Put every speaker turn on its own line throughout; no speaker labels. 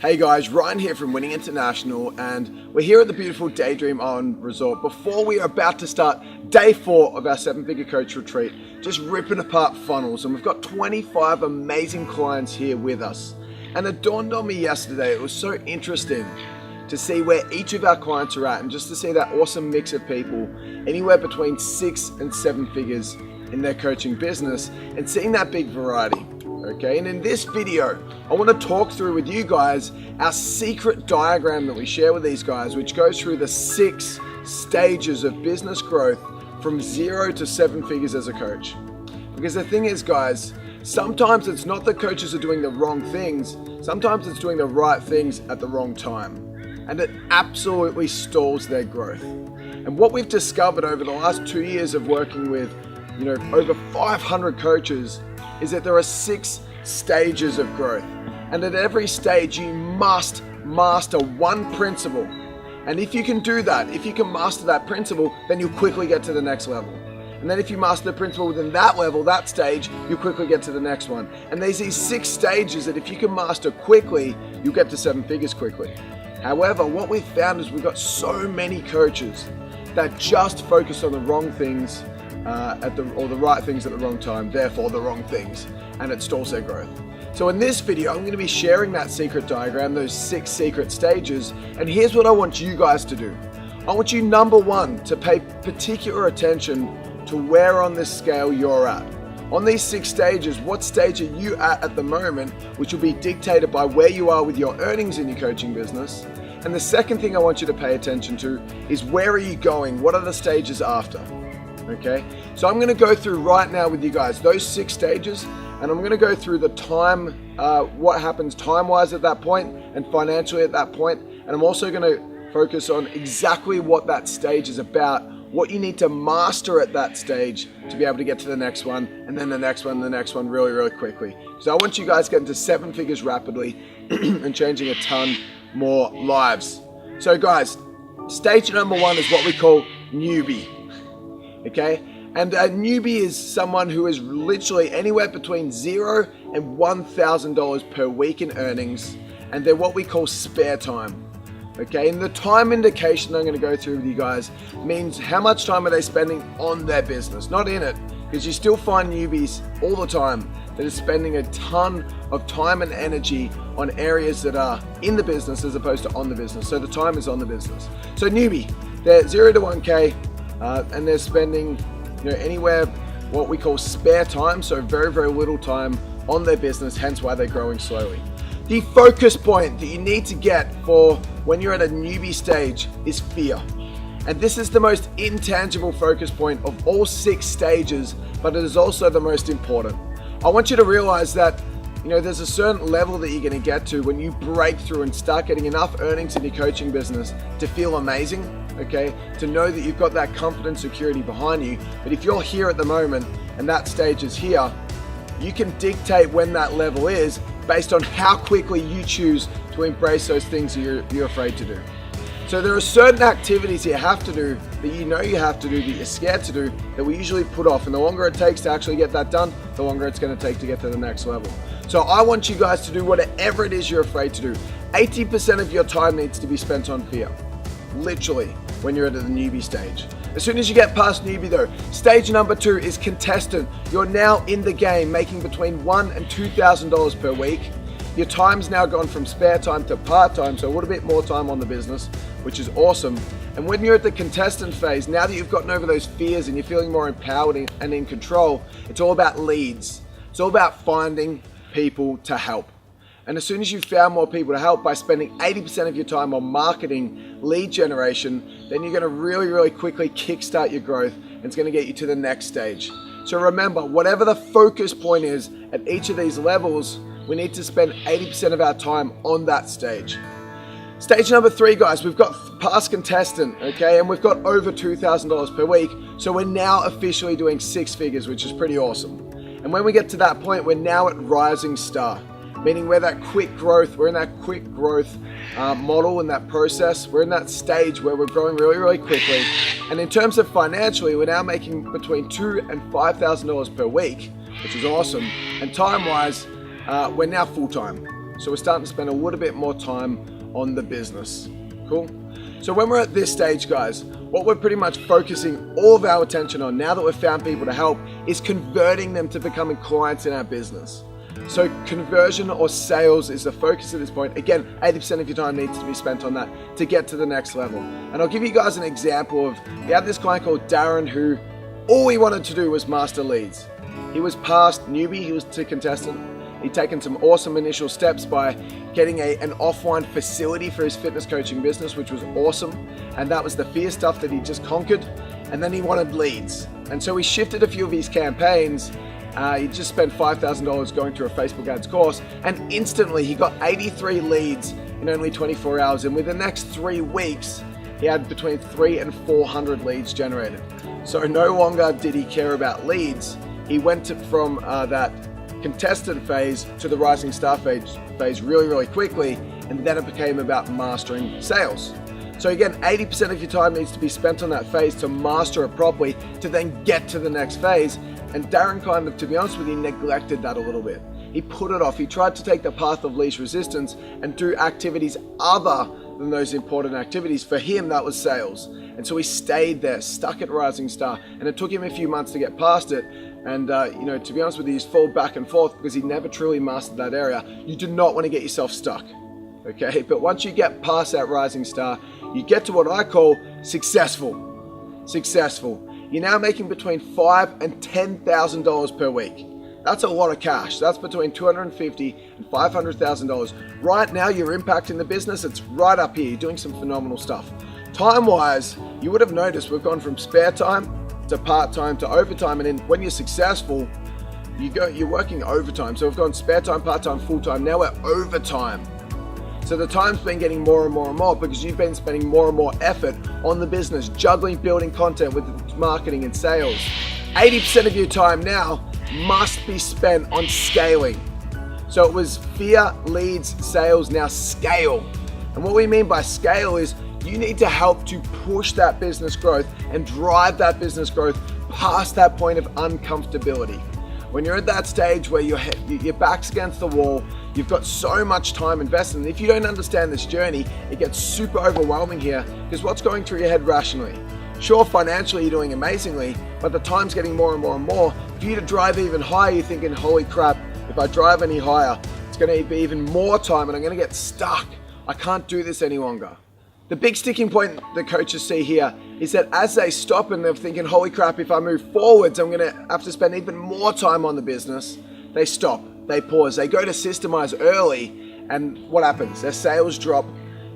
Hey guys, Ryan here from Winning International, and we're here at the beautiful Daydream Island Resort before we are about to start day 4 of our 7-figure coach retreat, just ripping apart funnels. And we've got 25 amazing clients here with us. And it dawned on me yesterday, it was so interesting to see where each of our clients are at and just to see that awesome mix of people, anywhere between 6 and 7 figures in their coaching business, and seeing that big variety. Okay, and in this video, I want to talk through with you guys our secret diagram that we share with these guys, which goes through the 6 stages of business growth from 0 to 7 figures as a coach. Because the thing is, guys, sometimes it's not that coaches are doing the wrong things, sometimes it's doing the right things at the wrong time. And it absolutely stalls their growth. And what we've discovered over the last 2 years of working with, over 500 coaches, is that there are 6 stages of growth. And at every stage, you must master one principle. And if you can do that, if you can master that principle, then you'll quickly get to the next level. And then if you master the principle within that level, that stage, you'll quickly get to the next one. And there's these 6 stages that if you can master quickly, you'll get to 7 figures quickly. However, what we've found is we've got so many coaches that just focus on the wrong things or the right things at the wrong time, therefore the wrong things, and it stalls their growth. So in this video, I'm going to be sharing that secret diagram, those 6 secret stages, and here's what I want you guys to do. I want you, number 1, to pay particular attention to where on this scale you're at. On these 6 stages, what stage are you at the moment, which will be dictated by where you are with your earnings in your coaching business. And the second thing I want you to pay attention to is where are you going? What are the stages after? Okay, so I'm going to go through right now with you guys those 6 stages, and I'm going to go through the time, what happens time-wise at that point and financially at that point, and I'm also going to focus on exactly what that stage is about, what you need to master at that stage to be able to get to the next one, and then the next one, really, really quickly. So I want you guys getting to 7 figures rapidly and changing a ton more lives. So guys, stage number 1 is what we call newbie. Okay, and a newbie is someone who is literally anywhere between $0 and $1,000 per week in earnings, and they're what we call spare time. Okay, and the time indication I'm going to go through with you guys means how much time are they spending on their business, not in it, because you still find newbies all the time that are spending a ton of time and energy on areas that are in the business as opposed to on the business. So the time is on the business. So newbie, they're 0 to 1K. And they're spending anywhere what we call spare time, so very, very little time on their business, hence why they're growing slowly. The focus point that you need to get for when you're at a newbie stage is fear. And this is the most intangible focus point of all 6 stages, but it is also the most important. I want you to realize that there's a certain level that you're going to get to when you break through and start getting enough earnings in your coaching business to feel amazing, okay? To know that you've got that confidence, security behind you. But if you're here at the moment and that stage is here, you can dictate when that level is based on how quickly you choose to embrace those things that you're afraid to do. So there are certain activities you have to do that you have to do, that you're scared to do, that we usually put off. And the longer it takes to actually get that done, the longer it's going to take to get to the next level. So I want you guys to do whatever it is you're afraid to do. 80% of your time needs to be spent on fear. Literally, when you're at the newbie stage. As soon as you get past newbie though, stage number 2 is contestant. You're now in the game, making between $1,000 and $2,000 per week. Your time's now gone from spare time to part-time, so a little bit more time on the business, which is awesome. And when you're at the contestant phase, now that you've gotten over those fears and you're feeling more empowered and in control, it's all about leads. It's all about finding people to help. And as soon as you've found more people to help by spending 80% of your time on marketing, lead generation, then you're going to really, really quickly kickstart your growth, and it's going to get you to the next stage. So remember, whatever the focus point is at each of these levels, we need to spend 80% of our time on that stage. Stage number 3, guys, we've got past contestant, okay, and we've got over $2,000 per week. So we're now officially doing 6 figures, which is pretty awesome. And when we get to that point, we're now at rising star, meaning we're in that quick growth model and that process. We're in that stage where we're growing really, really quickly. And in terms of financially, we're now making between $2,000 and $5,000 per week, which is awesome. And time-wise, we're now full-time. So we're starting to spend a little bit more time on the business. Cool? So when we're at this stage, guys, what we're pretty much focusing all of our attention on now that we've found people to help is converting them to becoming clients in our business. So conversion or sales is the focus at this point. Again, 80% of your time needs to be spent on that to get to the next level. And I'll give you guys an example of, we had this client called Darren who all he wanted to do was master leads. He was past Newbie, he was to Contestant. He'd taken some awesome initial steps by getting an offline facility for his fitness coaching business, which was awesome. And that was the fear stuff that he just conquered. And then he wanted leads. And so he shifted a few of his campaigns. He just spent $5,000 going through a Facebook ads course, and instantly he got 83 leads in only 24 hours. And within the next 3 weeks, he had between 300 and 400 leads generated. So no longer did he care about leads. He went from that contestant phase to the rising star phase really, really quickly, and then it became about mastering sales. So again, 80% of your time needs to be spent on that phase to master it properly, to then get to the next phase. And Darren kind of, to be honest with you, neglected that a little bit. He put it off. He tried to take the path of least resistance and do activities other than those important activities. For him, that was sales. And so he stayed there, stuck at Rising Star, and it took him a few months to get past it. And to be honest with you, he's fallen back and forth because he never truly mastered that area. You do not want to get yourself stuck, okay? But once you get past that Rising Star, you get to what I call successful. Successful. You're now making between $5,000 and $10,000 per week. That's a lot of cash. That's between $250,000 and $500,000. Right now, you're impacting the business. It's right up here. You're doing some phenomenal stuff. Time-wise, you would have noticed we've gone from spare time to part-time to overtime, and then when you're successful, you're working overtime. So we've gone spare time, part-time, full-time. Now we're overtime. So the time's been getting more and more and more because you've been spending more and more effort on the business, juggling, building content with marketing and sales. 80% of your time now must be spent on scaling. So it was fear, leads, sales, now scale. And what we mean by scale is you need to help to push that business growth and drive that business growth past that point of uncomfortability. When you're at that stage where your back's against the wall, you've got so much time invested, and if you don't understand this journey, it gets super overwhelming here because what's going through your head rationally? Sure, financially you're doing amazingly, but the time's getting more and more and more. For you to drive even higher, you're thinking, holy crap, if I drive any higher, it's going to be even more time and I'm going to get stuck. I can't do this any longer. The big sticking point the coaches see here is that as they stop and they're thinking, holy crap, if I move forwards, I'm going to have to spend even more time on the business. They stop, they pause, they go to systemize early, and what happens? Their sales drop,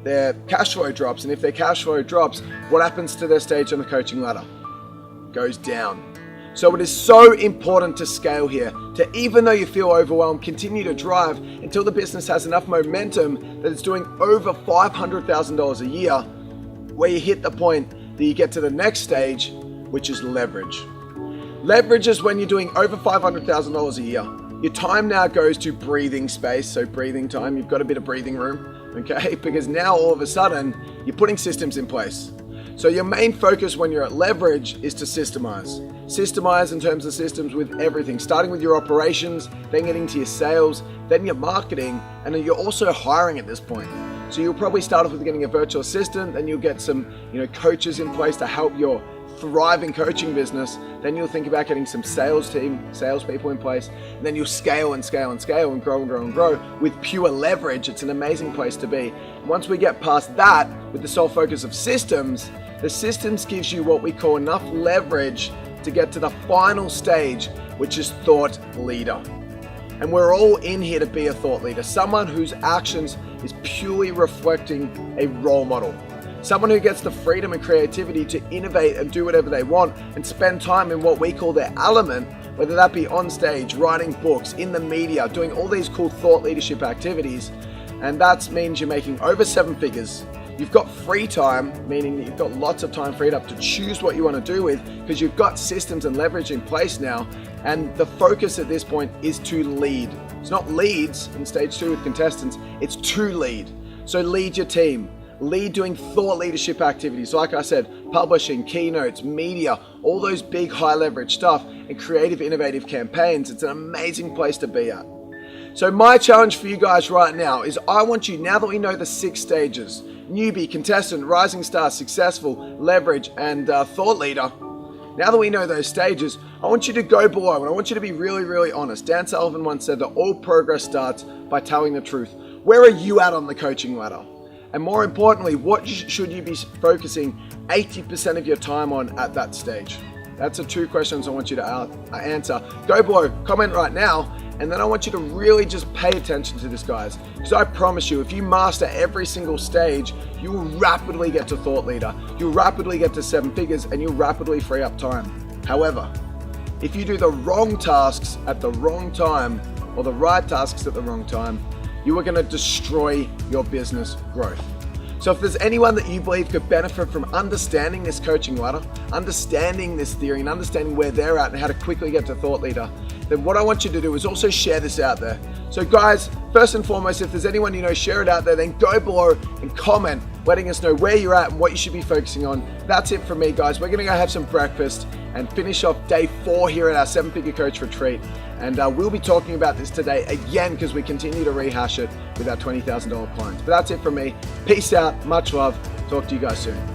their cash flow drops, and if their cash flow drops, what happens to their stage on the coaching ladder? Goes down. So it is so important to scale here, to even though you feel overwhelmed, continue to drive until the business has enough momentum that it's doing over $500,000 a year, where you hit the point that you get to the next stage, which is leverage. Leverage is when you're doing over $500,000 a year. Your time now goes to breathing space, so breathing time, you've got a bit of breathing room, okay? Because now all of a sudden, you're putting systems in place. So your main focus when you're at leverage is to systemize. Systemize in terms of systems with everything, starting with your operations, then getting to your sales, then your marketing, and then you're also hiring at this point. So you'll probably start off with getting a virtual assistant, then you'll get some coaches in place to help your thriving coaching business. Then you'll think about getting some salespeople in place, and then you'll scale and scale and scale and grow and grow and grow with pure leverage. It's an amazing place to be. Once we get past that with the sole focus of systems, the systems gives you what we call enough leverage to get to the final stage, which is thought leader. And we're all in here to be a thought leader, someone whose actions is purely reflecting a role model. Someone who gets the freedom and creativity to innovate and do whatever they want and spend time in what we call their element, whether that be on stage, writing books, in the media, doing all these cool thought leadership activities. And that means you're making over 7 figures. You've got free time, meaning that you've got lots of time freed up to choose what you want to do with because you've got systems and leverage in place now. And the focus at this point is to lead. It's not leads in stage 2 with contestants, it's to lead. So lead your team. Lead doing thought leadership activities. Like I said, publishing, keynotes, media, all those big high leverage stuff and creative, innovative campaigns. It's an amazing place to be at. So my challenge for you guys right now is I want you, now that we know the 6 stages, newbie, contestant, rising star, successful, leverage, and thought leader, now that we know those stages, I want you to go below and I want you to be really, really honest. Dan Sullivan once said that all progress starts by telling the truth. Where are you at on the coaching ladder? And more importantly, what should you be focusing 80% of your time on at that stage? That's the 2 questions I want you to answer. Go below, comment right now, and then I want you to really just pay attention to this, guys. Because I promise you, if you master every single stage, you will rapidly get to thought leader, you'll rapidly get to 7 figures, and you'll rapidly free up time. However, if you do the wrong tasks at the wrong time, or the right tasks at the wrong time, you are going to destroy your business growth. So if there's anyone that you believe could benefit from understanding this coaching ladder, understanding this theory, and understanding where they're at and how to quickly get to thought leader, then what I want you to do is also share this out there. So guys, first and foremost, if there's anyone you know, share it out there, then go below and comment, letting us know where you're at and what you should be focusing on. That's it from me, guys. We're gonna go have some breakfast and finish off day 4 here at our 7-figure coach retreat. And we'll be talking about this today again because we continue to rehash it with our $20,000 clients. But that's it from me. Peace out, much love. Talk to you guys soon.